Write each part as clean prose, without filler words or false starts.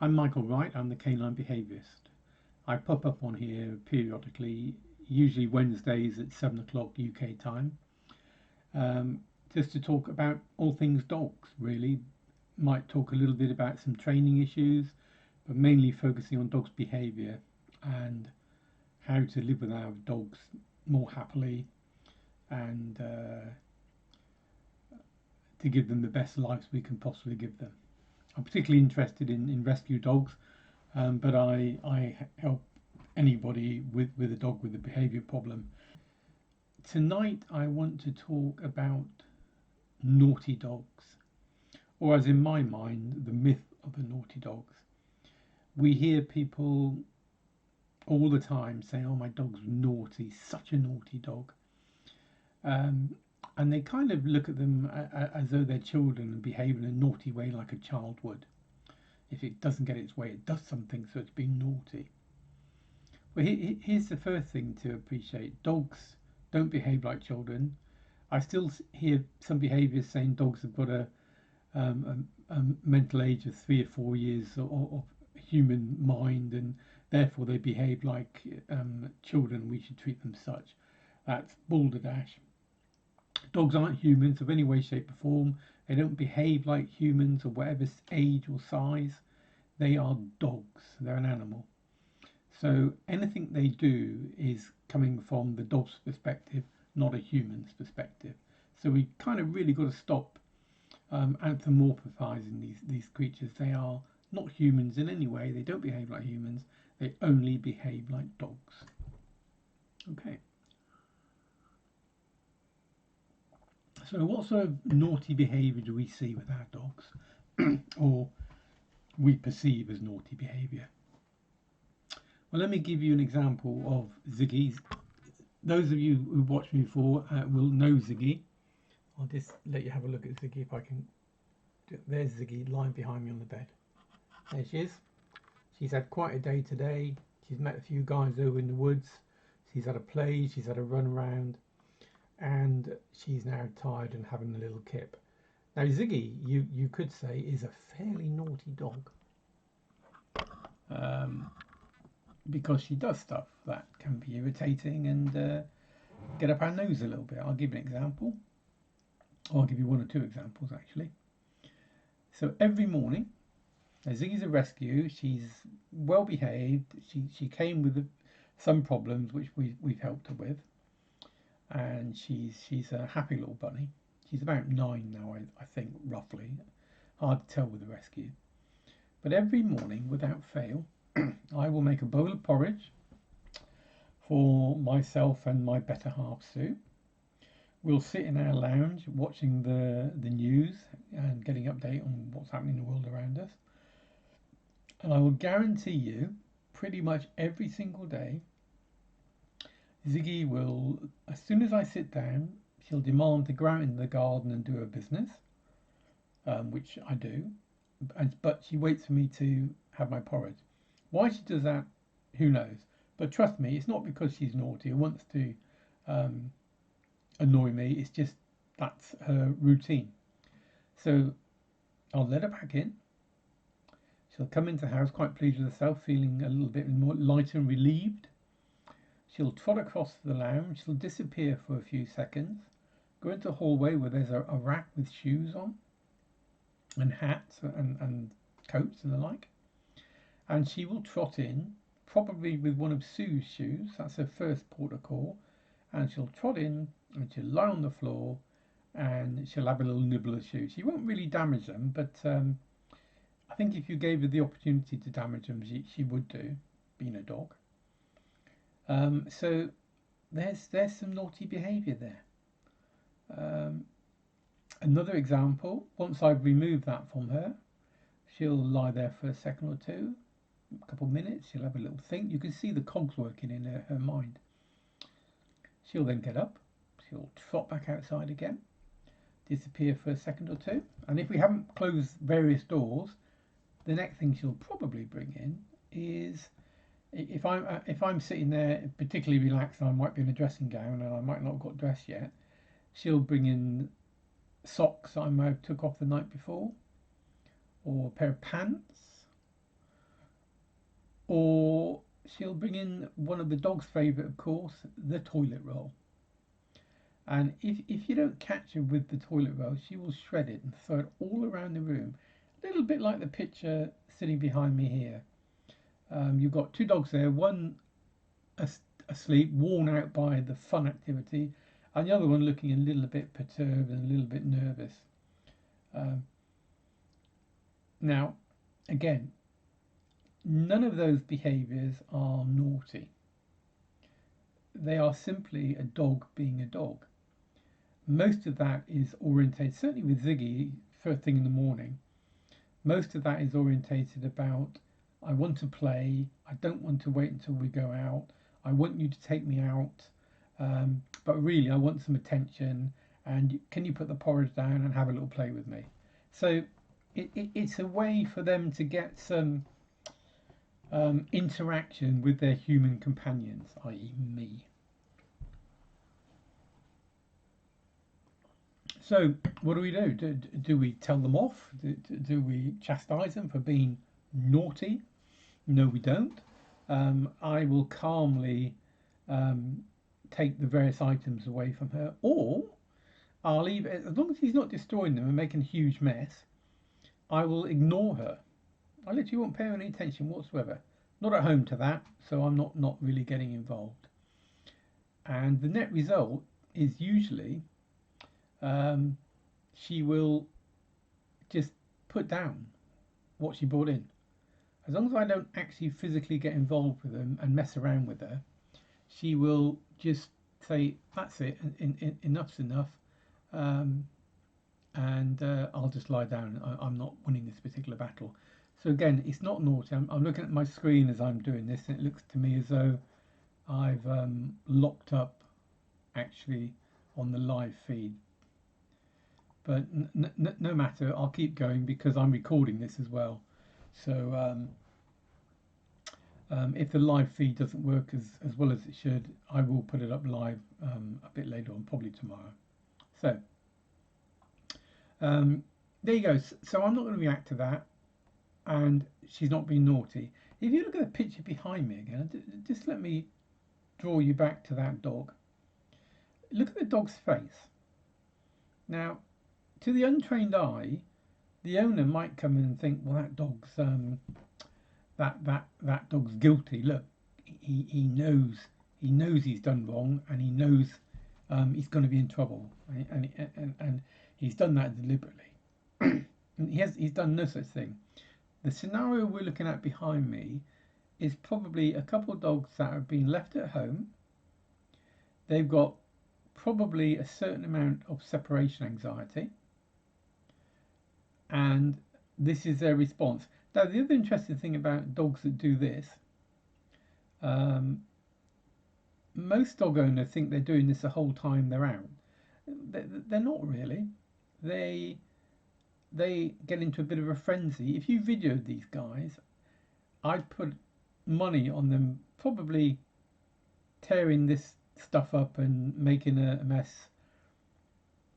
I'm Michael Wright, I'm the Canine Behaviourist. I pop up on here periodically, usually Wednesdays at 7 o'clock UK time, um, just to talk about all things dogs, really. Might talk a little bit about some training issues, but mainly focusing on dogs' behaviour and how to live with our dogs more happily and to give them the best lives we can possibly give them. I'm particularly interested in rescue dogs, but I help anybody with a dog with a behaviour problem. Tonight I want to talk about naughty dogs, or as in my mind, the myth of the naughty dogs. We hear people all the time saying, "Oh, my dog's naughty, such a naughty dog," um, and they kind of look at them as though they're children and behave in a naughty way like a child would. If it doesn't get its way, it does something, so it's being naughty. Well, here's the first thing to appreciate: dogs don't behave like children. I still hear some behaviours saying dogs have got a mental age of 3 or 4 years of human mind, and therefore they behave like children. We should treat them such. That's balderdash. Dogs aren't humans of any way, shape, or form. They don't behave like humans of whatever age or size. They are dogs. They're an animal. So anything they do is coming from the dog's perspective, not a human's perspective. So we kind of really got to stop anthropomorphizing these creatures. They are not humans in any way. They don't behave like humans. They only behave like dogs. Okay. So what sort of naughty behaviour do we see with our dogs, or we perceive as naughty behaviour? Well, let me give you an example of Ziggy. Those of you who watched me before will know Ziggy. I'll just let you have a look at Ziggy if I can. There's Ziggy lying behind me on the bed. There she is. She's had quite a day today. She's met a few guys over in the woods. She's had a play, she's had a run around, and she's now tired and having a little kip. Now Ziggy, you could say, is a fairly naughty dog. Because she does stuff that can be irritating and get up our nose a little bit. I'll give you an example. I'll give you one or two examples actually. So every morning, now Ziggy's a rescue. She's well behaved. She came with some problems which we've helped her with, and she's a happy little bunny. She's about 9 now, I think, roughly. Hard to tell with the rescue. But every morning, without fail, I will make a bowl of porridge for myself and my better half Sue. We'll sit in our lounge watching the news and getting update on what's happening in the world around us. And I will guarantee you, pretty much every single day, Ziggy will, as soon as I sit down, she'll demand to go out in the garden and do her business, which I do. But she waits for me to have my porridge. Why she does that, who knows? But trust me, it's not because she's naughty or wants to annoy me. It's just that's her routine. So I'll let her back in. She'll come into the house quite pleased with herself, feeling a little bit more lighter and relieved. She'll trot across the lounge. She'll disappear for a few seconds, go into the hallway where there's a rack with shoes on and hats and coats and the like. And she will trot in, probably with one of Sue's shoes. That's her first port of call. And she'll trot in and she'll lie on the floor and she'll have a little nibble of shoes. She won't really damage them, but I think if you gave her the opportunity to damage them, she would do, being a dog. So there's some naughty behaviour there. Another example, once I've removed that from her, she'll lie there for a second or two, a couple of minutes, she'll have a little think. You can see the cogs working in her mind. She'll then get up, she'll trot back outside again, disappear for a second or two, and if we haven't closed various doors, the next thing she'll probably bring in is if I'm sitting there particularly relaxed and I might be in a dressing gown and I might not have got dressed yet, she'll bring in socks I might have took off the night before, or a pair of pants, Or she'll bring in one of the dog's favourite, of course, the toilet roll. And if you don't catch her with the toilet roll, she will shred it and throw it all around the room. A little bit like the picture sitting behind me here. You've got two dogs there, one asleep, worn out by the fun activity, and the other one looking a little bit perturbed and a little bit nervous. Um, Now, again, none of those behaviours are naughty. They are simply a dog being a dog. Most of that is orientated, certainly with Ziggy, first thing in the morning, most of that is orientated about I want to play, I don't want to wait until we go out, I want you to take me out, but really I want some attention, and can you put the porridge down and have a little play with me? So it's a way for them to get some interaction with their human companions, i.e. me. So what do we do? Do we tell them off? Do we chastise them for being naughty? No, we don't. I will calmly um, take the various items away from her, or I'll leave it as long as he's not destroying them and making a huge mess. I will ignore her. I literally won't pay her any attention whatsoever. Not at home to that, so I'm not really getting involved. And the net result is usually um, she will just put down what she brought in. As long as I don't actually physically get involved with them and mess around with her, she will just say, "That's it, enough's enough," um, and I'll just lie down. I'm not winning this particular battle. So again, it's not naughty. I'm looking at my screen as I'm doing this, and it looks to me as though I've locked up actually on the live feed. But no matter, I'll keep going because I'm recording this as well. So if the live feed doesn't work as well as it should, I will put it up live a bit later on, probably tomorrow. So there you go. So I'm not going to react to that, and she's not being naughty. If you look at the picture behind me again, just let me draw you back to that dog. Look at the dog's face. Now, to the untrained eye, the owner might come in and think, well, that dog's guilty. Look, he knows he's done wrong, and he knows he's going to be in trouble, and he's done that deliberately. And he's done no such thing. The scenario we're looking at behind me is probably a couple of dogs that have been left at home. They've got probably a certain amount of separation anxiety, and this is their response. Now, the other interesting thing about dogs that do this, um, most dog owners think they're doing this the whole time they're out. They're not really. They get into a bit of a frenzy. If you videoed these guys, I'd put money on them probably tearing this stuff up and making a mess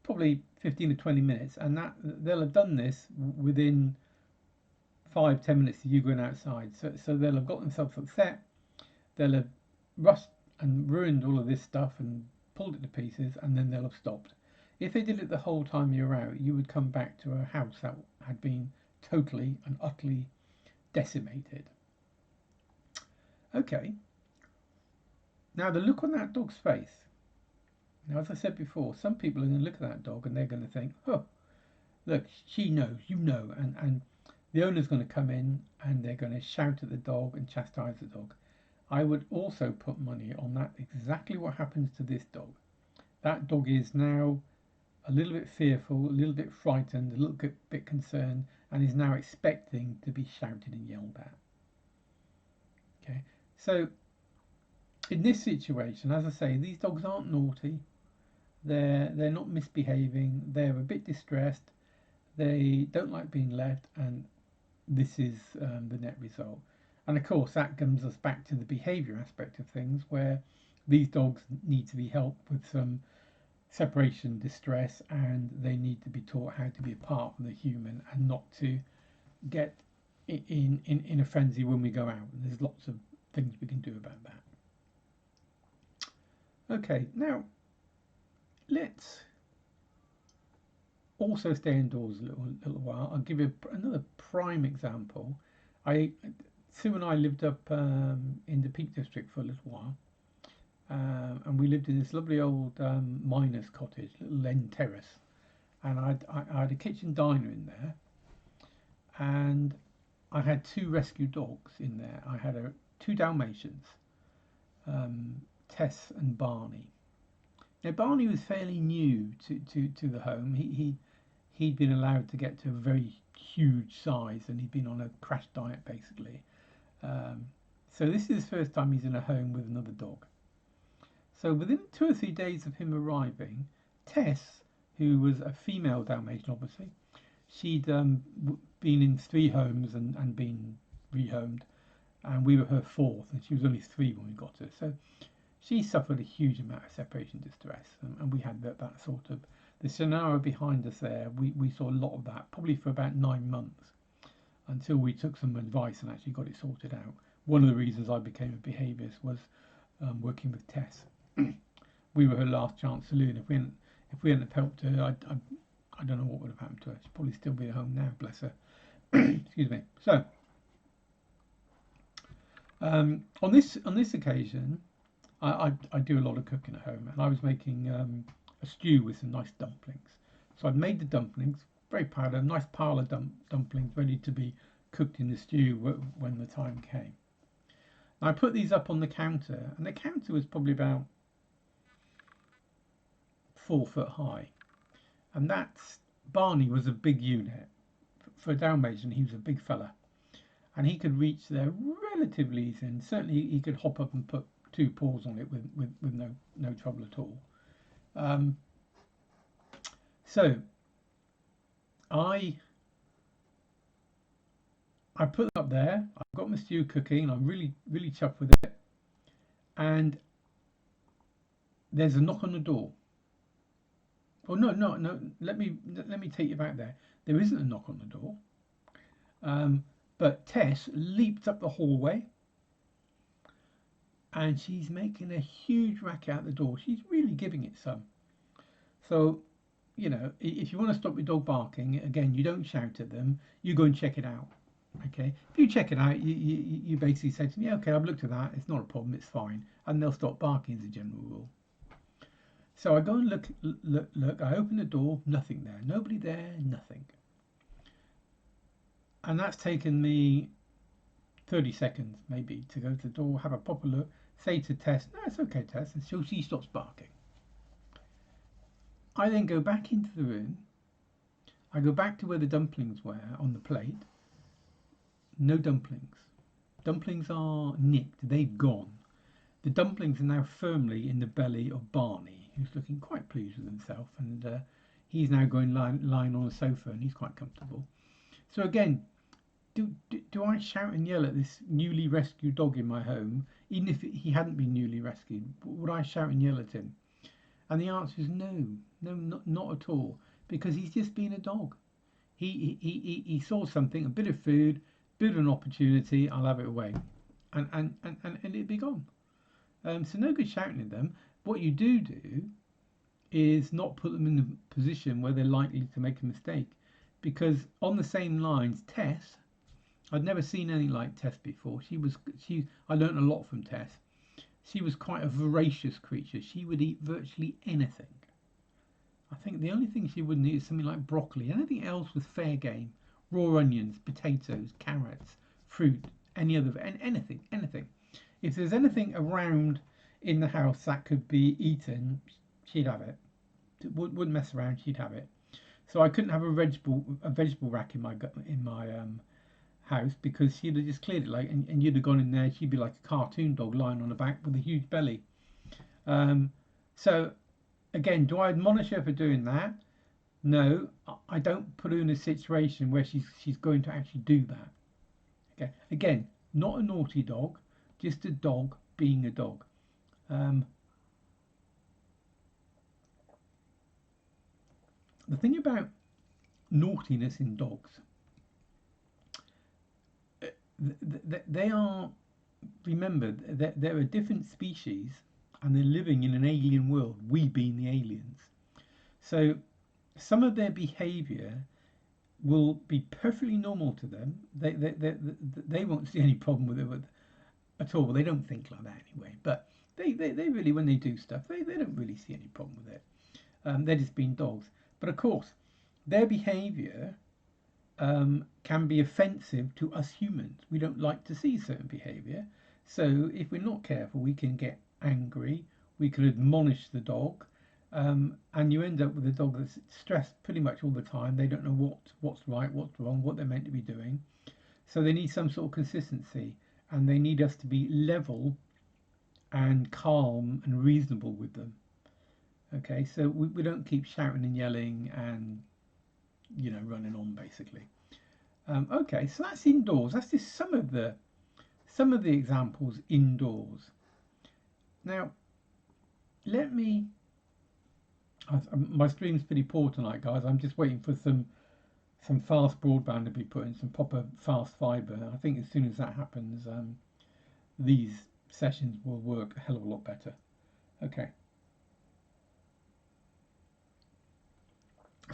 probably 15 to 20 minutes, and that they'll have done this within 5-10 minutes of you going outside. So they'll have got themselves upset, they'll have rushed and ruined all of this stuff and pulled it to pieces, and then they'll have stopped. If they did it the whole time you were out, you would come back to a house that had been totally and utterly decimated. Okay, now the look on that dog's face. Now, as I said before, some people are going to look at that dog and they're going to think, oh, look, she knows, and the owner's going to come in and they're going to shout at the dog and chastise the dog. I would also put money on that, exactly what happens to this dog. That dog is now a little bit fearful, a little bit frightened, a little bit concerned, and is now expecting to be shouted and yelled at. Okay, so in this situation, as I say, these dogs aren't naughty. They're not misbehaving. They're a bit distressed. They don't like being left, and this is the net result. And of course, that comes us back to the behaviour aspect of things, where these dogs need to be helped with some separation distress, and they need to be taught how to be apart from the human and not to get in a frenzy when we go out. And there's lots of things we can do about that. Okay, now let's also stay indoors a little while. I'll give you another prime example. Sue and I lived up in the Peak District for a little while, and we lived in this lovely old miner's cottage, little end terrace, and I had a kitchen diner in there, and I had two rescue dogs in there. I had two Dalmatians, Tess and Barney. Now Barney was fairly new to the home. He'd been allowed to get to a very huge size, and he'd been on a crash diet basically. Um, so this is the first time he's in a home with another dog. So within 2 or 3 days of him arriving, Tess, who was a female Dalmatian, obviously, she'd been in 3 homes and been rehomed, and we were her fourth, and she was only 3 when we got her. So she suffered a huge amount of separation distress, and we had that sort of the scenario behind us there. We saw a lot of that, probably for about 9 months, until we took some advice and actually got it sorted out. One of the reasons I became a behaviourist was working with Tess. We were her last chance saloon. If we hadn't helped her, I don't know what would have happened to her. She'd probably still be at home now, bless her. Excuse me. So on this occasion, I do a lot of cooking at home, and I was making a stew with some nice dumplings. So I'd made the dumplings, very proud of, a nice pile of dumplings ready to be cooked in the stew when the time came. And I put these up on the counter, and the counter was probably about 4 foot high, and that's Barney was a big unit. For a Dalmatian, he was a big fella, and he could reach there relatively easy, and certainly he could hop up and put 2 paws on it with no trouble at all. Um, so I put them up there. I've got my stew cooking. I'm really chuffed with it. And there's a knock on the door. Oh no! Let me take you back there. There isn't a knock on the door. Um, but Tess leaped up the hallway, and she's making a huge racket out the door. She's really giving it some. So, if you want to stop your dog barking, again, you don't shout at them. You go and check it out. Okay. If you check it out, you basically say to me, okay, I've looked at that. It's not a problem. It's fine, and they'll stop barking as a general rule. So I go and look. I open the door. Nothing there. Nobody there. Nothing. And that's taken me 30 seconds maybe to go to the door, have a proper look, say to Tess, no, it's okay, Tess, until she stops barking. I then go back into the room. I go back to where the dumplings were on the plate. No dumplings. Dumplings are nicked. They've gone. The dumplings are now firmly in the belly of Barney, who's looking quite pleased with himself, and he's now going lying on a sofa, and he's quite comfortable. So again, do I shout and yell at this newly rescued dog in my home, even if he hadn't been newly rescued? Would I shout and yell at him? And the answer is no, not at all, because he's just been a dog. He saw something, a bit of food, bit of an opportunity. I'll have it away, and it'd be gone. So no good shouting at them. What you do is not put them in a position where they're likely to make a mistake, because on the same lines, Tess. I'd never seen anything like Tess before. I learned a lot from Tess. She was quite a voracious creature. She would eat virtually anything. I think the only thing she wouldn't eat is something like broccoli. Anything else was fair game. Raw onions, potatoes, carrots, fruit, anything. If there's anything around in the house that could be eaten, she'd have it. Wouldn't mess around. She'd have it. So I couldn't have a vegetable rack in my house, because she'd have just cleared it, and you'd have gone in there. She'd be like a cartoon dog lying on her back with a huge belly. So again, do I admonish her for doing that? No, I don't put her in a situation where she's going to actually do that. Okay, again, not a naughty dog, just a dog being a dog. The thing about naughtiness in dogs, they are, remember that they're a different species and they're living in an alien world, we being the aliens. So some of their behavior will be perfectly normal to them. They won't see any problem with it at all. They don't think like that anyway. But they really, when they do stuff, they don't really see any problem with it. They're just being dogs. But of course, their behavior can be offensive to us humans. We don't like to see certain behavior. So if we're not careful, we can get angry. We can admonish the dog. And you end up with a dog that's stressed pretty much all the time. They don't know what's right, what's wrong, what they're meant to be doing. So they need some sort of consistency, and they need us to be level and calm and reasonable with them. Okay, so we don't keep shouting and yelling and running on basically. Okay, so that's indoors. That's just some of the examples indoors. Now, let me. My stream's pretty poor tonight, guys. I'm just waiting for some fast broadband to be put in, some proper fast fibre. I think as soon as that happens, these sessions will work a hell of a lot better. Okay.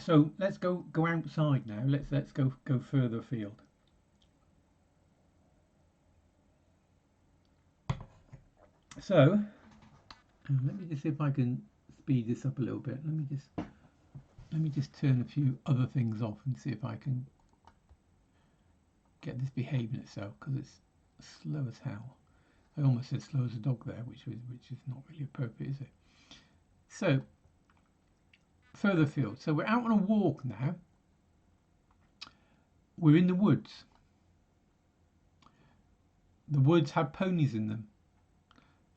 So let's go outside now. Let's go further afield. So let me just see if I can speed this up a little bit. Let me just turn a few other things off and see if I can get this behaving itself, because it's slow as hell. I almost said slow as a dog there, which is not really appropriate, is it? So further afield. So we're out on a walk now. We're in the woods. The woods have ponies in them,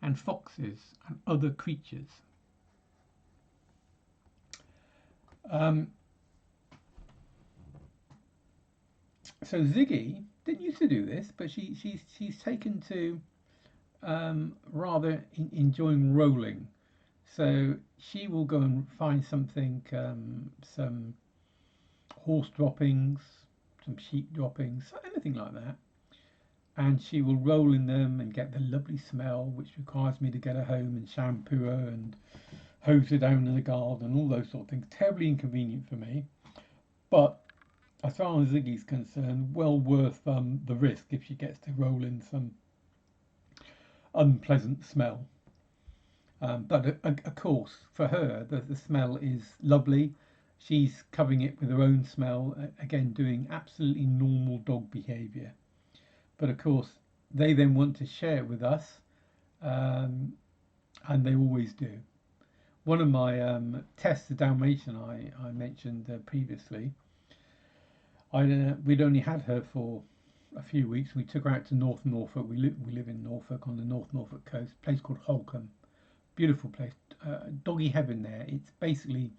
and foxes and other creatures. So Ziggy didn't used to do this, but she's taken to rather enjoying rolling. So she will go and find something, some horse droppings, some sheep droppings, anything like that, and she will roll in them and get the lovely smell, which requires me to get her home and shampoo her and hose her down in the garden, all those sort of things. Terribly inconvenient for me, but as far as Ziggy's concerned, well worth the risk if she gets to roll in some unpleasant smell. But of course, for her, the smell is lovely. She's covering it with her own smell, again, doing absolutely normal dog behaviour. But of course, they then want to share it with us, and they always do. One of my Tess, the Dalmatian I mentioned previously, we'd only had her for a few weeks. We took her out to North Norfolk. We live in Norfolk, on the North Norfolk coast, a place called Holcombe. Beautiful place, doggy heaven there. It's basically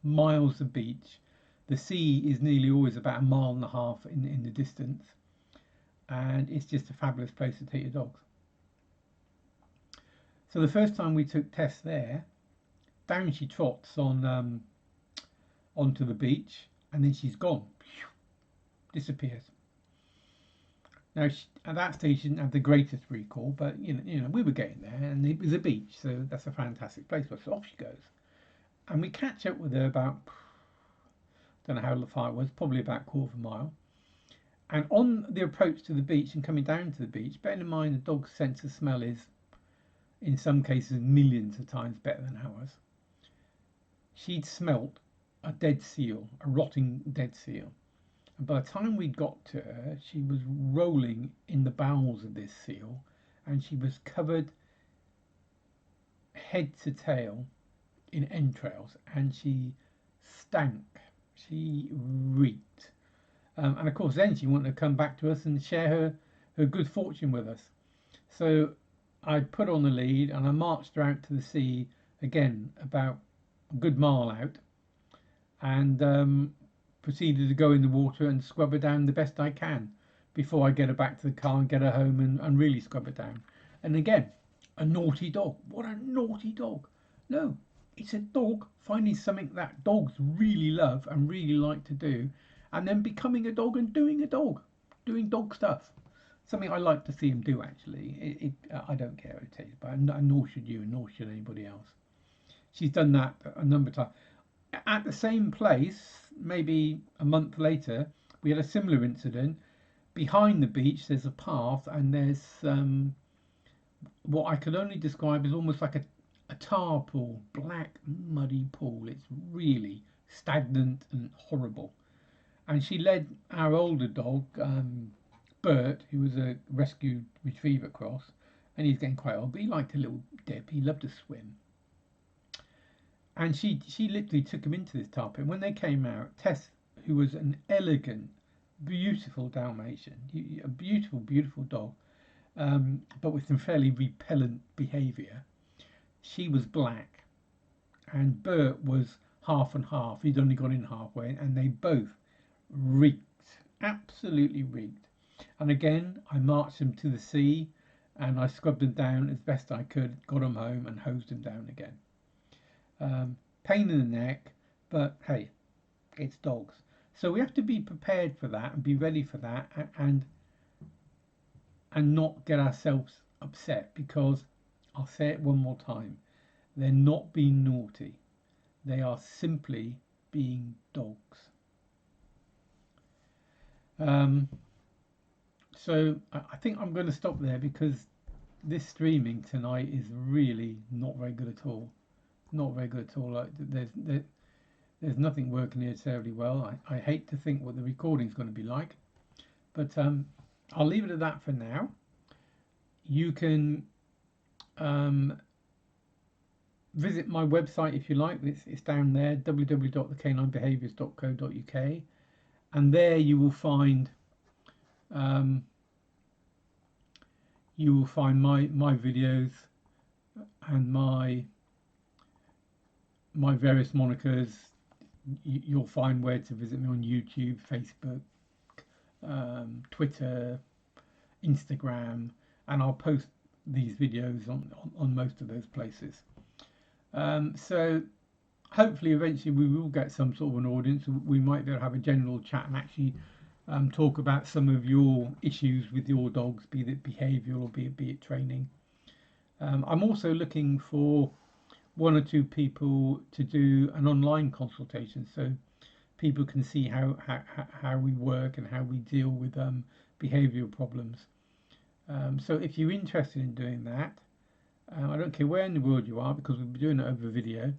miles of beach. The sea is nearly always about a mile and a half in the distance, and it's just a fabulous place to take your dogs. So the first time we took Tess there, down she trots onto the beach, and then she's gone, disappears. Now, at that stage, she didn't have the greatest recall, but we were getting there, and it was a beach, so that's a fantastic place. So off she goes, and we catch up with her about, don't know how far it was, probably about a quarter of a mile. And on the approach to the beach and coming down to the beach, bearing in mind the dog's sense of smell is, in some cases, millions of times better than ours, she'd smelt a dead seal, a rotting dead seal. And by the time we got to her, she was rolling in the bowels of this seal, and she was covered head to tail in entrails, and she stank. She reeked. And of course, then she wanted to come back to us and share her good fortune with us. So I put on the lead and I marched her out to the sea again, about a good mile out, and proceeded to go in the water and scrub her down the best I can before I get her back to the car and get her home and really scrub her down. And again, a naughty dog. What a naughty dog. No, it's a dog finding something that dogs really love and really like to do, and then becoming a dog and doing dog stuff. something I like to see him do. Actually, I don't care what it takes, but nor should you, and nor should anybody else. She's done that a number of times. At the same place, maybe a month later, we had a similar incident. Behind the beach, there's a path, and there's what I could only describe as almost like a tar pool, black, muddy pool. It's really stagnant and horrible. And she led our older dog, Bert, who was a rescued retriever cross, and he's getting quite old, but he liked a little dip. He loved to swim. And she literally took him into this tar pit. And when they came out, Tess, who was an elegant, beautiful Dalmatian, a beautiful, beautiful dog, but with some fairly repellent behaviour, she was black, and Bert was half and half. He'd only gone in halfway, and they both reeked, absolutely reeked. And again, I marched them to the sea, and I scrubbed them down as best I could, got them home, and hosed them down again. Pain in the neck, but hey, it's dogs. So we have to be prepared for that and be ready for that, and not get ourselves upset, because I'll say it one more time, they're not being naughty, they are simply being dogs. So I think I'm going to stop there, because this streaming tonight is really not very good at all. Not very good at all. Like there's nothing working here terribly well. I hate to think what the recording's going to be like, but I'll leave it at that for now. You can visit my website if you like. It's down there, www.thecaninebehaviours.co.uk, and there you will find my videos and my various monikers. You'll find where to visit me on YouTube, Facebook, Twitter, Instagram, and I'll post these videos on most of those places. So hopefully eventually we will get some sort of an audience. We might be able to have a general chat and actually talk about some of your issues with your dogs, be it behavioural or be it training. I'm also looking for one or two people to do an online consultation, so people can see how we work and how we deal with behavioural problems. So if you're interested in doing that, I don't care where in the world you are, because we'll be doing it over video.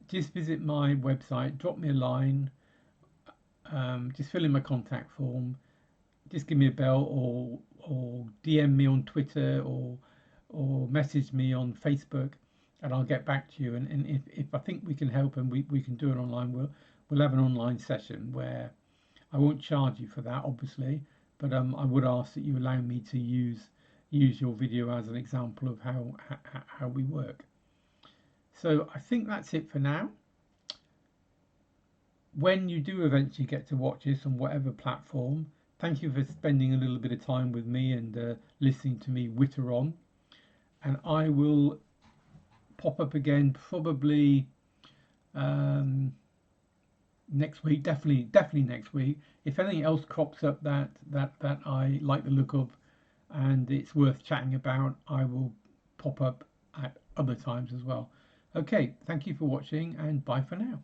Just visit my website, drop me a line, just fill in my contact form, just give me a bell, or DM me on Twitter, or message me on Facebook, and I'll get back to you. And if I think we can help and we can do it online, we'll have an online session where I won't charge you for that, obviously, but I would ask that you allow me to use your video as an example of how we work. So I think that's it for now. When you do eventually get to watch this on whatever platform, thank you for spending a little bit of time with me and listening to me witter on. And I will pop up again probably next week, definitely next week. If anything else crops up that I like the look of and it's worth chatting about, I will pop up at other times as well. Okay, thank you for watching, and bye for now.